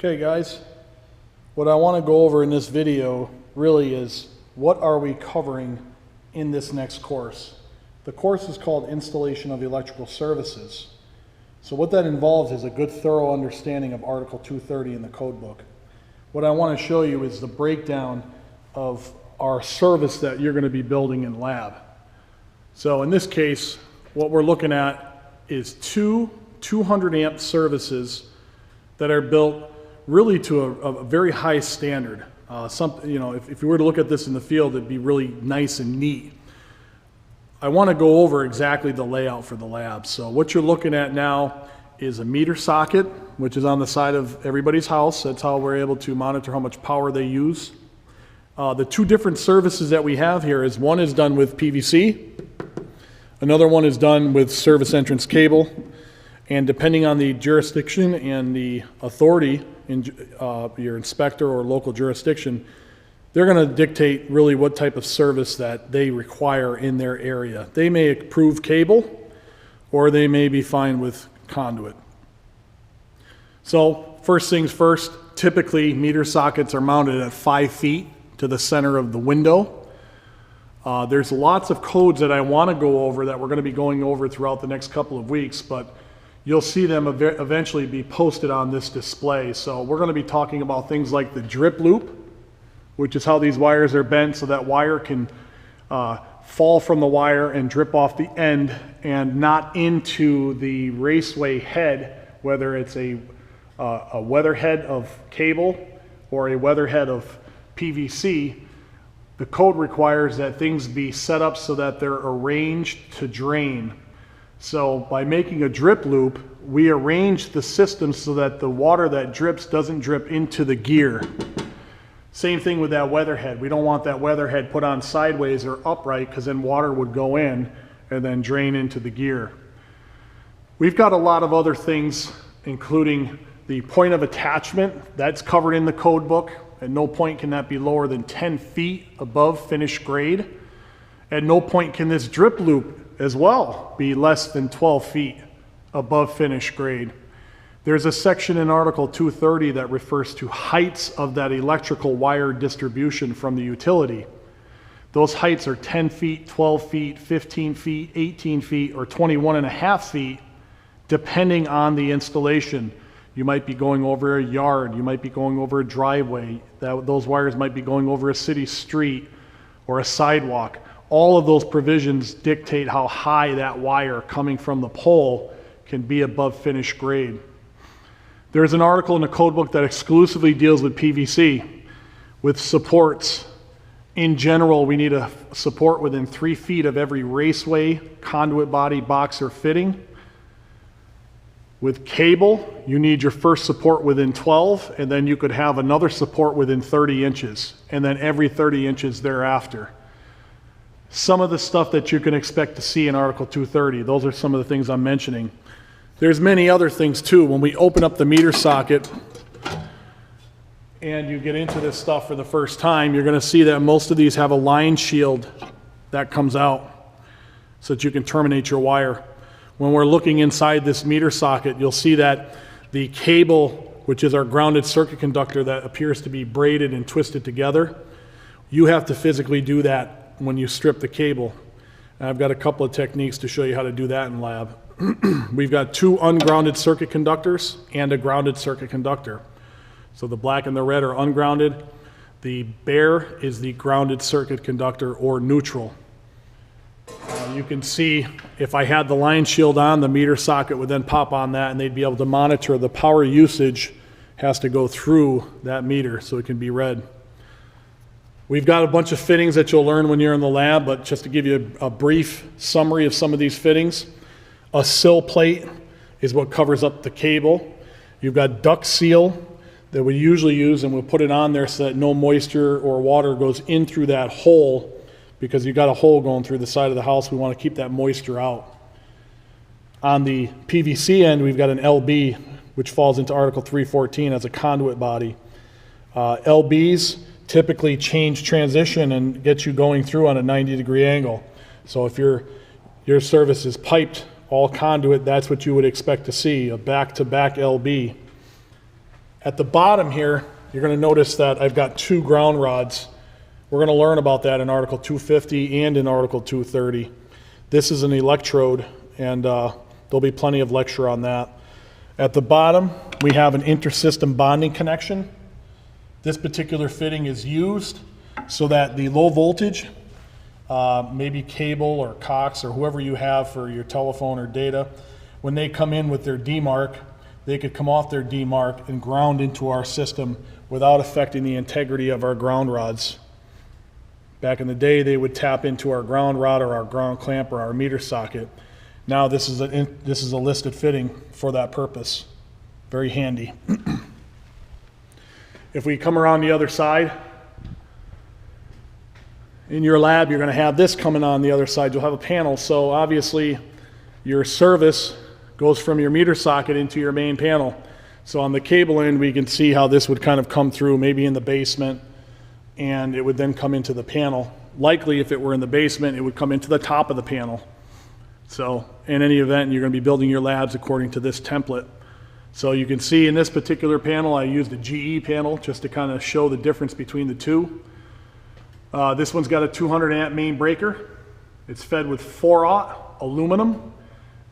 Okay guys, what I want to go over in this video really is what are we covering in this next course. The course is called Installation of Electrical Services. So what that involves is a good thorough understanding of Article 230 in the code book. What I want to show you is the breakdown of our service that you're going to be building in lab. So in this case, what we're looking at is two 200 amp services that are built really to a very high standard. If you were to look at this in the field, it'd be really nice and neat. I want to go over exactly the layout for the lab. So what you're looking at now is a meter socket, which is on the side of everybody's house. That's how we're able to monitor how much power they use. The two different services that we have here is one is done with PVC, another one is done with service entrance cable, and depending on the jurisdiction and the authority in your inspector or local jurisdiction, they're going to dictate really what type of service that they require in their area. They may approve cable, or they may be fine with conduit. So first things first, typically meter sockets are mounted at 5 feet to the center of the window. There's lots of codes that I want to go over that we're going to be going over throughout the next couple of weeks, but you'll see them eventually be posted on this display. So we're going to be talking about things like the drip loop, which is how these wires are bent so that wire can fall from the wire and drip off the end and not into the raceway head, whether it's a weather head of cable or a weather head of PVC. The code requires that things be set up so that they're arranged to drain. So by making a drip loop, we arrange the system so that the water that drips doesn't drip into the gear. Same thing with that weather head. We don't want that weather head put on sideways or upright, because then water would go in and then drain into the gear. We've got a lot of other things, including the point of attachment. That's covered in the code book. At no point can that be lower than 10 feet above finished grade. At no point can this drip loop as well be less than 12 feet above finished grade. There's a section in Article 230 that refers to heights of that electrical wire distribution from the utility. Those heights are 10 feet, 12 feet, 15 feet, 18 feet, or 21.5 feet, depending on the installation. You might be going over a yard, you might be going over a driveway, those wires might be going over a city street or a sidewalk. All of those provisions dictate how high that wire coming from the pole can be above finished grade. There's an article in the code book that exclusively deals with PVC, with supports. In general, we need a support within 3 feet of every raceway, conduit body, box, or fitting. With cable, you need your first support within 12, and then you could have another support within 30 inches, and then every 30 inches thereafter. Some of the stuff that you can expect to see in Article 230, those are some of the things I'm mentioning. There's many other things too. When we open up the meter socket and you get into this stuff for the first time, you're going to see that most of these have a line shield that comes out so that you can terminate your wire. When we're looking inside this meter socket, you'll see that the cable, which is our grounded circuit conductor that appears to be braided and twisted together, you have to physically do that when you strip the cable. And I've got a couple of techniques to show you how to do that in lab. We've got two ungrounded circuit conductors and a grounded circuit conductor. So the black and the red are ungrounded. The bare is the grounded circuit conductor, or neutral. You can see if I had the line shield on, the meter socket would then pop on that, and they'd be able to monitor the power usage has to go through that meter so it can be read. We've got a bunch of fittings that you'll learn when you're in the lab, but just to give you a brief summary of some of these fittings, a sill plate is what covers up the cable. You've got duct seal that we usually use, and we'll put it on there so that no moisture or water goes in through that hole, because you've got a hole going through the side of the house. We want to keep that moisture out. On the PVC end, we've got an LB, which falls into Article 314 as a conduit body. LBs typically change transition and get you going through on a 90-degree angle. So if your service is piped all conduit, that's what you would expect to see, a back-to-back LB. At the bottom here, you're going to notice that I've got 2 ground rods. We're going to learn about that in Article 250 and in Article 230. This is an electrode, and there'll be plenty of lecture on that. At the bottom, we have an intersystem bonding connection. This particular fitting is used so that the low voltage, maybe cable or coax or whoever you have for your telephone or data, when they come in with their DMARC, they could come off their DMARC and ground into our system without affecting the integrity of our ground rods. Back in the day, they would tap into our ground rod or our ground clamp or our meter socket. Now this is a listed fitting for that purpose. Very handy. If we come around the other side, in your lab, you're going to have this coming on the other side. You'll have a panel, so obviously your service goes from your meter socket into your main panel. So on the cable end, we can see how this would kind of come through, maybe in the basement, and it would then come into the panel. Likely, if it were in the basement, it would come into the top of the panel. So in any event, you're going to be building your labs according to this template. So you can see in this particular panel, I used a GE panel just to kind of show the difference between the two. This one's got a 200 amp main breaker. It's fed with 4/0 aluminum,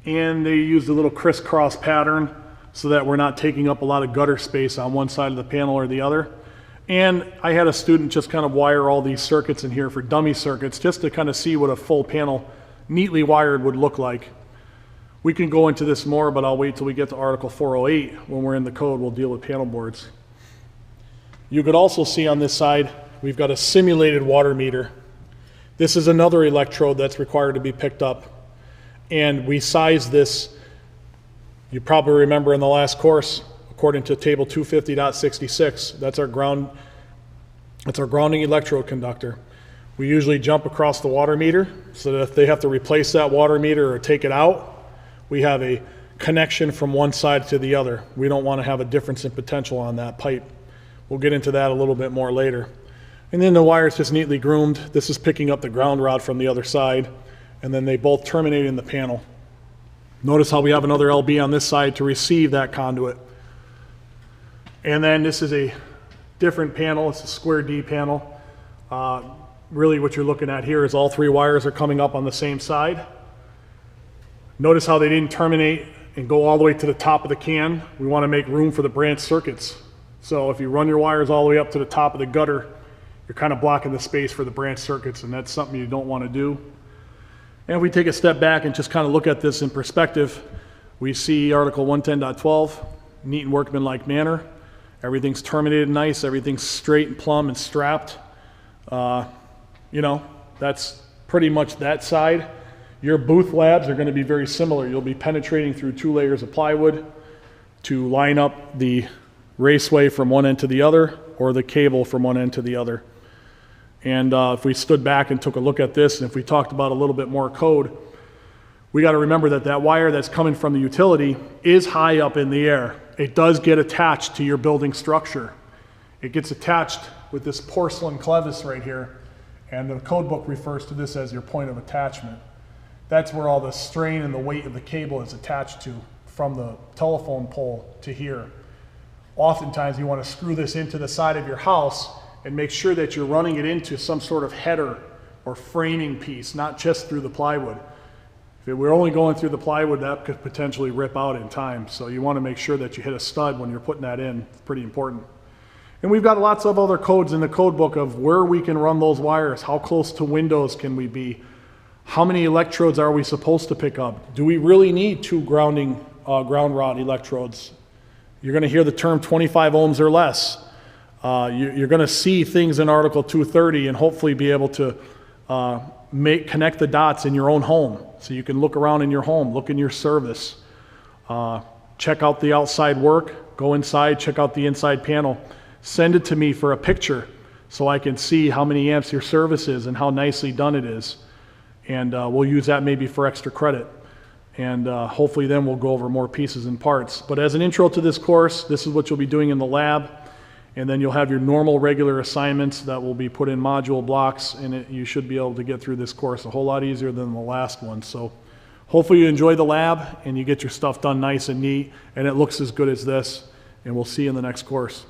and they used a little crisscross pattern so that we're not taking up a lot of gutter space on one side of the panel or the other. And I had a student just kind of wire all these circuits in here for dummy circuits just to kind of see what a full panel neatly wired would look like. We can go into this more, but I'll wait till we get to Article 408. When we're in the code, we'll deal with panel boards. You could also see on this side, we've got a simulated water meter. This is another electrode that's required to be picked up. And we size this, you probably remember in the last course, according to table 250.66, that's our grounding electrode conductor. We usually jump across the water meter so that if they have to replace that water meter or take it out, we have a connection from one side to the other. We don't want to have a difference in potential on that pipe. We'll get into that a little bit more later. And then the wire is just neatly groomed. This is picking up the ground rod from the other side, and then they both terminate in the panel. Notice how we have another LB on this side to receive that conduit. And then this is a different panel. It's a square D panel. Really what you're looking at here is all 3 wires are coming up on the same side. Notice how they didn't terminate and go all the way to the top of the can. We want to make room for the branch circuits. So if you run your wires all the way up to the top of the gutter, you're kind of blocking the space for the branch circuits, and that's something you don't want to do. And if we take a step back and just kind of look at this in perspective, we see Article 110.12, neat and workmanlike manner. Everything's terminated nice, everything's straight and plumb and strapped. You know, that's pretty much that side. Your booth labs are going to be very similar. You'll be penetrating through 2 layers of plywood to line up the raceway from one end to the other, or the cable from one end to the other. And if we stood back and took a look at this, and if we talked about a little bit more code, we got to remember that that wire that's coming from the utility is high up in the air. It does get attached to your building structure. It gets attached with this porcelain clevis right here, and the code book refers to this as your point of attachment. That's where all the strain and the weight of the cable is attached to, from the telephone pole to here. Oftentimes you want to screw this into the side of your house and make sure that you're running it into some sort of header or framing piece, not just through the plywood. If it were only going through the plywood, that could potentially rip out in time. So you want to make sure that you hit a stud when you're putting that in. It's pretty important. And we've got lots of other codes in the code book of where we can run those wires. How close to windows can we be? How many electrodes are we supposed to pick up? Do we really need 2 ground rod electrodes? You're going to hear the term 25 ohms or less. You're going to see things in Article 230 and hopefully be able to connect the dots in your own home. So you can look around in your home, look in your service, check out the outside work, go inside, check out the inside panel. Send it to me for a picture so I can see how many amps your service is and how nicely done it is. And we'll use that maybe for extra credit. And hopefully then we'll go over more pieces and parts. But as an intro to this course, this is what you'll be doing in the lab. And then you'll have your normal regular assignments that will be put in module blocks, and you should be able to get through this course a whole lot easier than the last one. So hopefully you enjoy the lab and you get your stuff done nice and neat, and it looks as good as this. and we'll see you in the next course.